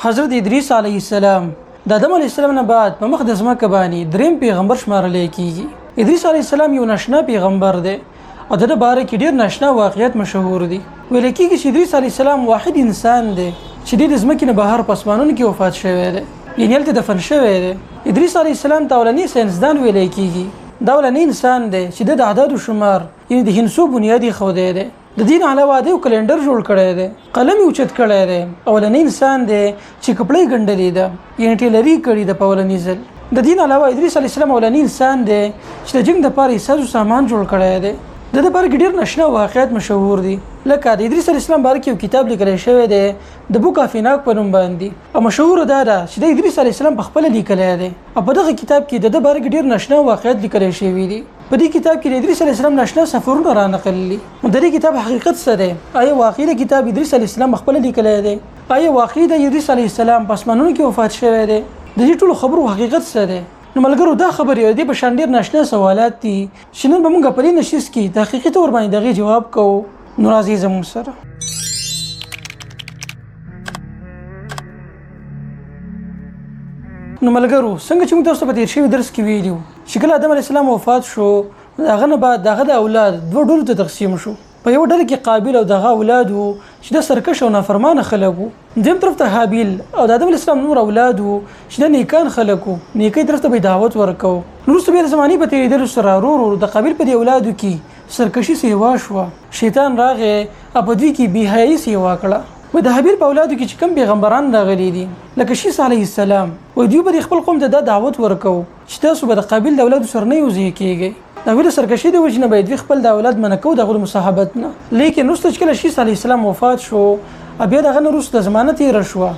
حضرت ادریس علیه السلام د آدم علیه السلام نه بعد په مخ د ځمکه باندې دریم پیغمبر شمارل کیږي. ادریس علیه السلام یو ناشنا پیغمبر دی او د باره کې ډیر ناشنا واقعیت مشهور دي. ویل کیږي چې ادریس علیه السلام واحد انسان دی چې د ځمکې نه بهر په اسمانونو کې وفات شوی دی، یعنی هلته دفن شوی دی. ادریس علیه السلام ته اولنی ساینسدان ویل کیږي. دا اولنی انسان دی چې د اعداد او شمار یعنی د هندسو بنیادی خوده دی. د دین علاوه د کلندر جوړ کړی دی، قلم یې اوچت کړی دی. اولنی انسان دی چې کپړې ګنډلې ده یعنی ټیلري کړې ده په اولنی ځل. د دین علاوه ادریس علیه السلام اولنی انسان دی چې د جنگ لپاره سازو سامان جوړ کړی دی. د باره کې ډیر ناشنا واقعیت مشهور دي. لکه د ادریس علیه السلام باره کې یو کتاب لیکل شوی دی د بوک اف ایناک په نوم باندې، او مشهور ده چې د ادریس علیه السلام په خپل لیکلی دی. او په دغه کتاب کې د باره کې ډیر ناشنا واقعیت لیکل شوی دي. په دې کتاب کې د ادریس علیه السلام ناشنا سفرونه را نقللي. د دې کتاب حقیقت څه دی؟ آیا واقعي د کتاب ادریس علیه السلام خپل لیکلی دی؟ آیا واقعي د ادریس علیه السلام په اسمانونو کې وفات شوی دی؟ د دې ټولو خبرو حقیقت څه دی؟ نو ملګرو دا خبرې دي په شان ډیر ناشنا سوالات دي چې نن به موږ په دې نشست کې د حقیقت ور باندې دغه جواب کوو. نو راځئ زموږ سره. نو ملګرو څنګه چې موږ تاسو په تیر شوي درس کې ویلو چې کله آدم علیه السلام وفات شو، هغه نه بعد دغه د اولاد دوه ډلو ته تقسیم شو. په یو ډله کې قابیل او دغه اولاد وو چې د سرکش او نافرمانه خلک وو. دیم طرف ته هابیل او د آدم علیه السلام نور اولاد وو چې د نیکان خلک وو، نیکۍ طرف ته به دعوت ورکو. وروسته بیا د زمانې په تېرېدلو سره ورو د قابیل په دې اولادو کې سرکشي سیوا شوه. شیطان راغی او په دوی کې بېحیایي سیوا کړه. و د هابیل په اولادو کې چې کوم پیغمبران راغلي دي لکه شیس علیه السلام، و دوی به خپل قوم ته دا دعوت ورکو چې تاسو به د قابیل د اولادو سره نه یوځای کېږئ. د ویل سرکشي د وجې نه باید خپل د اولاد منکو د مصاحبت نه. لیکن وروسته چې کله شیس علیه السلام وفات شو، بیا دغه نه وروسته زمانه تېره شوه،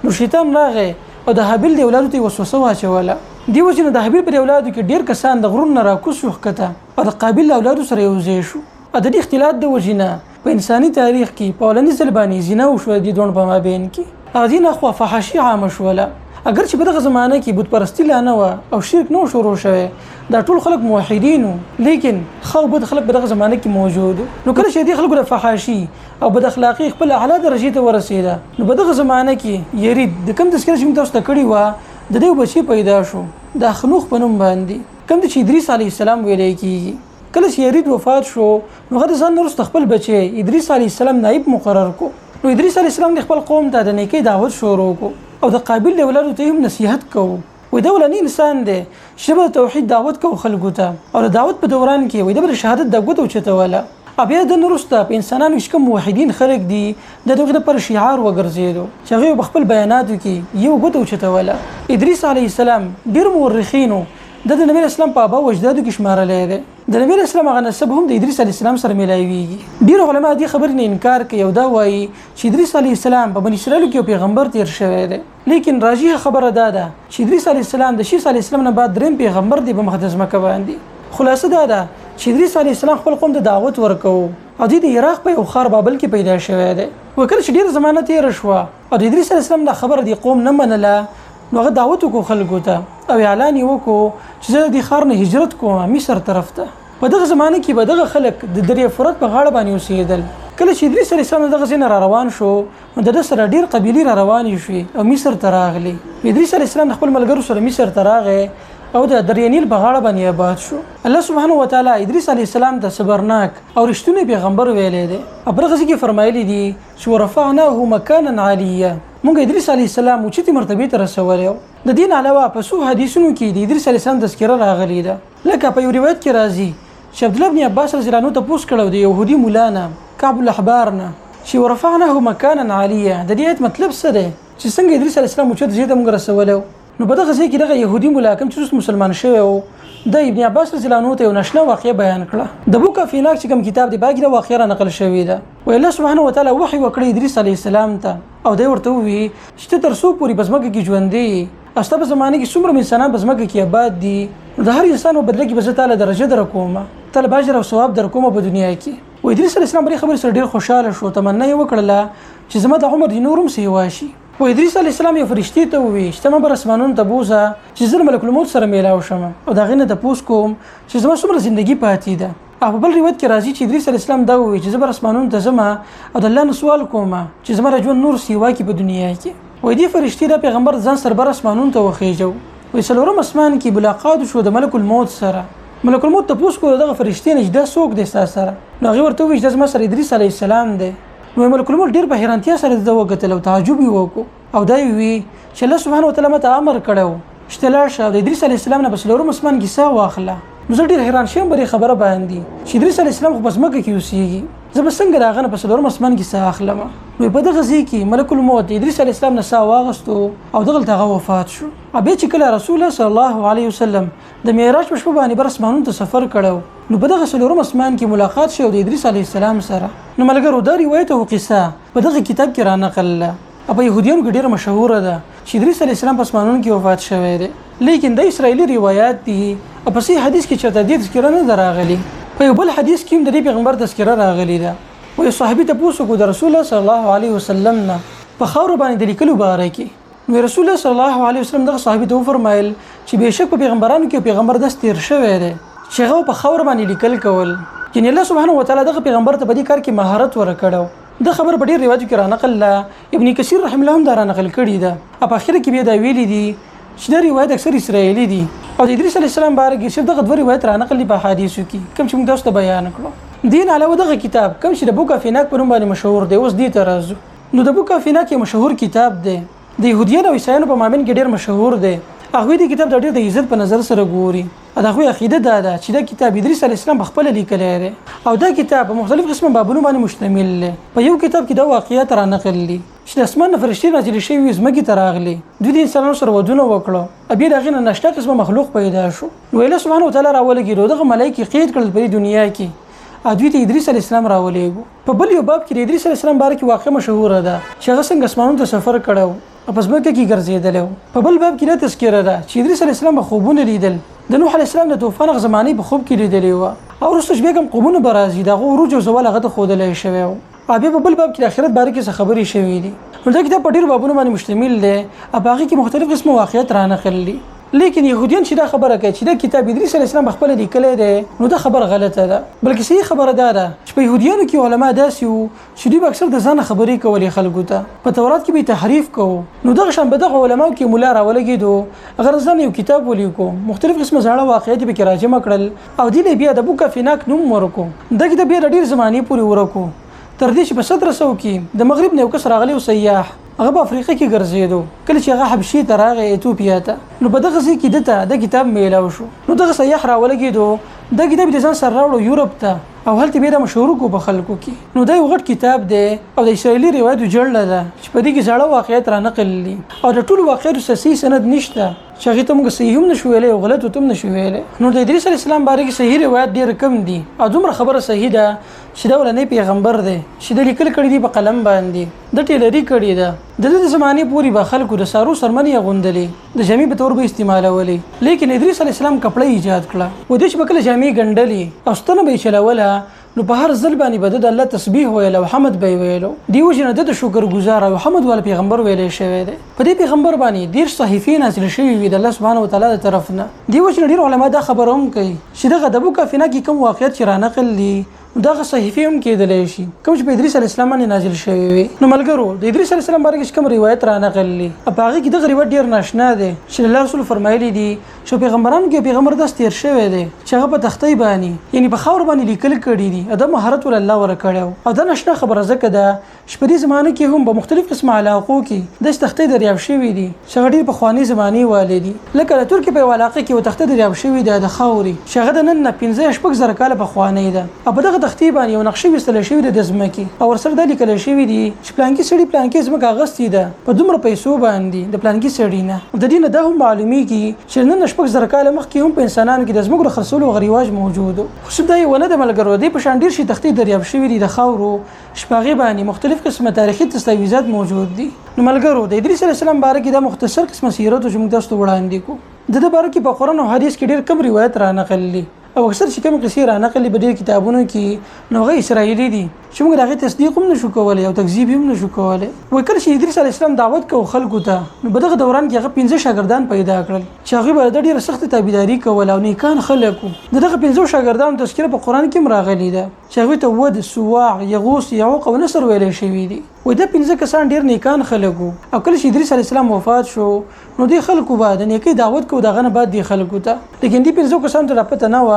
نو شیطان راغی او د هابیل د اولادو ته وسوسه واچوله. دې وجې نه د هابیل په اولادو کې ډېر کسان د غرونو نه راکوز شو ښکته او د قابیل د اولادو سره یوځای شو. د دې اختلاط د وجې نه په انساني تاریخ کې په اولني ځل باندې زنا وشوه د دواړو په مابین کې. هغه دین اخوا فحاشي عامه شوله. اگر چې په دغه زمانه کې بت پرستی لا نه وه او شرک نو شروع شوی، دا ټول خلک موحدین وو، لیکن خو بد خلک په دغه زمانه کې موجود. نو کله چې دې خلکو د فحاشي او بد اخلاقی خپل اعلی درجې ته ورسېده، نو په دغه زمانه کې یرید د کم تذکره چې موږ تاسو ته کړې وه د دې بچی پیدا شو د خنوخ په نوم باندې، کوم چې ادریس علیه السلام ویل کېږي. کله چې یرید وفات شو، نو هغه ځان وروسته خپل بچی ادریس علیه السلام نائب مقرر کو. نو ادریس علیه السلام د خپل قوم ته د نیکۍ دعوت شروع کو او د قابیل د اولادو ته هم نصیحت کوو. وای دا اولنی انسان دی چې به توحید دعوت کوو خلکو ته، او د دعوت په دوران کې وای د شهادت د ګوتو چتوله. بیا د وروسته په انسانانو چې کوم موحدین خلک دي د دغه پر شعار وګرځېدو چې هغه په خپل بیاناتو کې یو ګوتو چتوله. ادریس علیه السلام ډیر مورخینو د نبی اسلام په ابا وجدادو کې شمارلې ده. د نبی اسلام هغه نسب هم د ادریس علیه السلام سره ملایويږي. ډیر علما دې خبرې نه انکار کوي او دا وایي چې ادریس علیه السلام په بنی اسرائیل کې یو پیغمبر تیر شوی دی. لیکن راجیه خبره ده چې ادریس علیه السلام د شیس علیه السلام نه بعد دریم پیغمبر دی په مقدس مکه باندې. خلاصه ده چې ادریس علیه السلام خپل قوم ته دعوت ورکو او د عراق په یو خار بابل کې پیدا شوی دی. وکړه چې ډیر زمانه تیر شو او د ادریس علیه السلام د خبره دی قوم نه منله، نو هغه دعوت وکړو خلکو ته او اعلان یې وکړو چې زه د ښار نه هجرت کوم مصر طرف ته. په دغه زمانه کې به دغه خلک د دریاب فرات په غاړه باندې اوسېدل. کله چې ادریس علیه السلام دغه ځای نه را روان شو، نو د ده سره ډېر قبیلې را روانې شوې او مصر ته راغلې. ادریس علیه السلام د خپل ملګرو سره مصر ته راغی او د دریانیل په غاړه باندې آباد شو. الله سبحانه وتعالی ادریس علیه السلام ته صبرناک او رښتونی پیغمبر ویلی دی. په هغه ځای کې فرمایلی دي چې ورفعناه مکانا علیه، موږ ادریس علیه السلام اوچتې مرتبې ته رسولی و. د دین علاوه په څو حدیثونو کې د ادریس علیه السلام تذکره راغلې ده. لکه په یو روایت کې راځي چې عبدالله بن عباس رضی الله عنه تپوس کړی د یهودي مولا نه کعب الاحبار نه چې ورفعناه مکانا علیه د دې آیت مطلب څه دی چې څنګه ادریس علیه السلام اوچت ځای ته موږ رسولی و. نو په دغه ځای کې دغه یهودي مولا کوم چې مسلمان شوی و د ابن عباس رضی الله عنه ته یو ناشنا واقعه بیان کړه. د بوک اف ایناک چې کوم کتاب دی باقي د واقعه نقل شوی ده. و الله سبحانه وتعالی وحی وکړی ادریس علیه السلام ته او دی ورته وی چې ته تر څو پورې بزمکه کې ژوندې استه په زمانه کې څومره انسانان بزمکه کې آباد دي، د هر انسان په بدله کې به زه تعالی درجه درکوم، تعالی باجر او ثواب درکوم په دنیا کې. و ادریس علیه السلام په خبر سره ډیر خوشاله شو، تمنا یې وکړله چې زما د عمر د نورم سیوا شي. و ادریس علیه السلام یو فرشتي ته ووی چې ته ما بر اسمانونو ته بوزه چې زه ملک الموت سره میلاو شم او د هغې نه تپوس کوم چې زما څومره زندګي پاتې ده. او په بل روایت کې راځي چې ادریس علیه السلام دا ووی چې زه بر اسمانونو ته ځم او د الله نه سوال کوم چې زما د ژوند نور سیوا کې په دنیا کې. وې دې فرشتي د پیغمبر ځان سربر اسمانونو ته وخیجو وې څلورم اسمان کې ملاقات شو د ملک الموت سره. ملک الموت تاسو کو دغه فرشتي نجدا څوک دي سره نو هغه ورته ویل د مصر ادریس علی السلام دی. نو ملک الموت ډیر په حیرانتیا سره د وګتل او تعجب وکړو او دا وی چې الله سبحانه وتعالى مته امر کړو چې لاړ شه د ادریس علی السلام نه بس څلورم اسمان کې سا واخله. نو زه ډیر حیران شوم بری خبره باندې چې ادریس علی السلام خو بس مکه کې اوسېږي زه به څنګه راغنه په څلورم اسمان کې سا اخلم. نو په دغه ځای کې ملک الموت ادریس علی السلام نه سا واغستو او دغه ته وفات شو. ابي چې کله رسول الله صلی الله علیه وسلم د معراج په شپه باندې بر اسمانونو ته سفر کړو نو په دغه څلورم اسمان کې ملاقات شو د ادریس علی السلام سره. نو ملګرو دا روایت او قصه په دغه کتاب کې را نقل په يهوديانو کې ډیره مشهوره ده چې ادریس علی السلام په اسمانونو کې وفات شوی دی. لیکن د اسرایلی روایت دي او په صحیح حدیث کې چرته دې تذکره نه دراغلي. په یو بل حدیث کې د پیغمبر تذکره راغلي ده او یو صحابي ته پوښتنه کو د رسول الله صلی الله علیه وسلم نه په خاور باندې د لیکلو باره کې. نو رسول الله صلی الله علیه وسلم دغه صحابي ته فرمایل چې بهشک په پیغمبرانو کې پیغمبر د ستیر شوی دی چې هغه په خاور باندې لیکل کول. یعنی الله سبحانه وتعالى دغه پیغمبر ته په دې کار کې مهارت ورکړو. د خبر په ډیر روایت کې را نقل ابن کثیر رحم الله هم دا را نقل کړی ده. په اخر کې بیا دا ویلي دي چې دا روایت اکثر اسرایلی دي او د ادریس علی السلام باره کې صرف دغه دوه روایت را نقل په حدیثو کې کوم چې موږ تاسو ته بیان کړو. دین علاوه دغه کتاب کوم چې د بوک اف ایناک په نوم باندې مشهور دی اوس دې ته راځو. نو د بوک اف ایناک یو مشهور کتاب دی د يهوديانو او عیسایانو په مابین کې ډیر مشهور دی. هغه دې کتاب د ډیر د عزت په نظر سره ګوري. دا خو عقیده ده چې دا کتاب ادریس علی السلام خپل لیکلی دی او دا کتاب په مختلف قسمه بابونو باندې مشتمل دی. په یو کتاب کې دا واقعیت را نقل دي چې د اسمان فرشتي نازل شوي زمکې ته راغلي دوی د انسانانو سره ودونه وکړو ابي دغه نه نشته قسمه مخلوق پیدا شو. نو الله سبحانه وتعالى راولګي دغه ملایکی قید کړل په دنیا کې دوی ته ادریس علی السلام راولېږو. په بل یو باب کې د ادریس علی السلام باره کې واقع مشهوره ده چې هغه څنګه اسمانونو ته سفر کړو او پس مکه کې ګرځېدل. په بل باب کې دا تذکره ده چې ادریس علی السلام په خوبونه لیدل د نوح علی السلام د طوفان زمانه په خوب کې لیدلی و او وروسته بیا کوم قومونه برازي دغه عروج او زوال هغه ته ښودلی شوی و. بیا په بل باب کې د آخرت باره کې څه خبرې شوې دي. نو دا کتاب په ډېرو بابونو باندې مشتمل دی او په هغې کې مختلف قسمه واقعیت را نقل دي. لیکن يهوديان چې دا خبره کوي چې دا کتاب ادریس علی السلام خپل لیکلی دی نو دا خبره غلطه ده بلکې صحیح خبره ده چې په يهوديانو کې علما داسې وو چې دوی اکثر د ځان خبرې کولې خلکو ته په تورات کې به تحریف کوو. نو دغه شان به دغه علماو کې مولا راولګېدو هغه ځان یو کتاب ولیکو مختلف قسمه زاړه واقعیت به کې راجمع کړل او دې بیا د بوک اف ایناک نوم ورکو. دا کتاب بیا ډېر زمانې پورې ورکو تر دې چې په 1700 کې د مغرب نه یو کس راغلی او سیاح هغه په افریقا کې ګرځېدو کله چې هغه حبشې ته راغی ایتوپیا ته. نو په دغه ځای کې دته د کتاب میلاو شو. نو دغه سیاح راولګېدو دا کتاب د ځان سره راوړو یورپ ته او هلته بیا د مشهور کو په خلکو کې. نو دا یو غټ کتاب دی او د اسرایلی روایت جوړل ده چې په دې کې زاړه واقعیت را نقل دي او د ټولو واقعیتو صحیح سند نشته چې هغې ته موږ صحیح هم نشو ویلی او غلط هم نشو ویلی. نو د ادریس علیه السلام باره کې صحیح روایت ډېر کم دي او دومره خبره صحیح ده چې دا ولنی پیغمبر دی چې د لیکل کړي دي په قلم باندې د ټیلري کړي ده د دې زمانې پورې به خلکو د سارو سرمنې اغوندلې د جامې په تور به استعمالولې. لیکن ادریس علیه السلام کپړه ایجاد کړه و دې چې به کله جامې ګنډلې او ستنه به یې چلوله نو په هر ځل باندې به د الله تسبیح ویل او حمد به ویلو. دی وجه نه د شکر گزار او حمد ول پیغمبر ویلې شوی دی. په دې پیغمبر باندې ډیر صحیفې نازل شوي وي د الله سبحانه وتعالى د طرف نه. دی وجه ډیر علما دا خبره هم کوي چې دغه د بوک اف ایناک کې کوم واقعیت چې را نقل دي دغه صحیفې هم کېدلی شي کوم چې په ادریس علیه السلام باندې نازل شوی وي. نو ملګرو د ادریس علیه السلام باره کې کوم روایت را نقل دي په هغې کې دغه روایت ډېر ناشنا دی چې الله رسول فرمایلی دي چې پیغمبرانو کې پیغمبر داس تیر شوی دی چې هغه په تختۍ باندې یعنی په خاور باندې لیکل کړي دي دا مهارت ول الله ورکړی او دا ناشنا خبره ځکه ده چې په دې زمانه کې هم په مختلف قسم علاقو کې د تختۍ دریاب شوي دي چې هغه ډېر پخواني زمانې والي دي. لکه د ترکیې په یو علاقه کې یو تختۍ دریاب شوي ده د خاورې چې هغه د نن نه 15-16 کاله پخوانی ده او په دغه تختۍ باندې یو نقشې ویستلی شوي ده د ځمکې او ورسره دا لیکلی شوي دي چې پلانکي سړي پلانکي ځمکه اخیستې ده په دومره پیسو باندې د پلانکي سړي نه. د دې نه دا هم معلومیږي چې نن 16 کاله مخکې هم په انسانانو کې د ځمکو د خرڅولو رواج موجود و. خو صرف دا یې ونه ده ملګرو دې په شان ډېر شي تختې دریاب شوي دي د خاورو شپاغې باندې مختلف قسمه تاریخي دستاویزات موجود دي. نو ملګرو د ادریس علیه السلام باره کې دا مختصر قسمه سیرت چې موږ تاسو ته وړاندې کوو د ده باره کې په قرآن او حدیث کې ډېر کم روایت را نقل دي او اکثر چې کوم قصې را نقل دي په ډېر کتابونو کې نو هغه اسرایلي دي چې موږ هغه تصدیق هم نشو کولای او تکذیب هم نشو کولای. وای کله چې ادریس علی السلام دعوت کوي خلکو ته نو په دغه دوران کې هغه 15 شاګردان پیدا کړل چې هغه به د ډېر سخت تابعداري کوله او نیکان خلکو. دغه 15 شاګردانو تذکره په قران کې مراغلي ده چې هغه ته ود سواع یغوس یعوق او نصر ویل شوی دي. وای دا 15 کسان ډېر نیکان خلکو او کله چې ادریس علی السلام وفات شو نو دی خلکو بعد نیکی دعوت کو دغه نه بعد دی خلکو ته لیکن دی 15 کسان ته پته نه و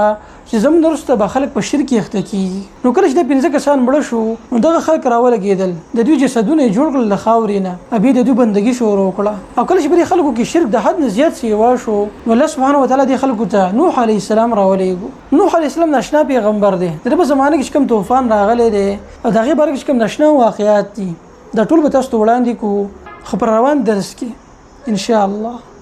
چې زموږ درسته به خلک په شرک اخته کیږي. نو کله چې د 15 کسان مړه شو نو دغه خلک راولګېدل د دوی جسدونه جوړ کړل له خاورې نه ابي د دوی بندګي شروع کړه او کله چې په خلکو کې شرک د حد نه زیات سیوا شو نو الله سبحانه وتعالى دی خلکو ته نوح علی السلام راولېګو. نوح علی السلام ناشنا پیغمبر دی د په زمانه کې کوم طوفان راغلی دی او دغه باره کې کوم ناشنا واقعیات دي دا ټول به تاسو وړاندې کو خبر روان درس کې ان شاء الله.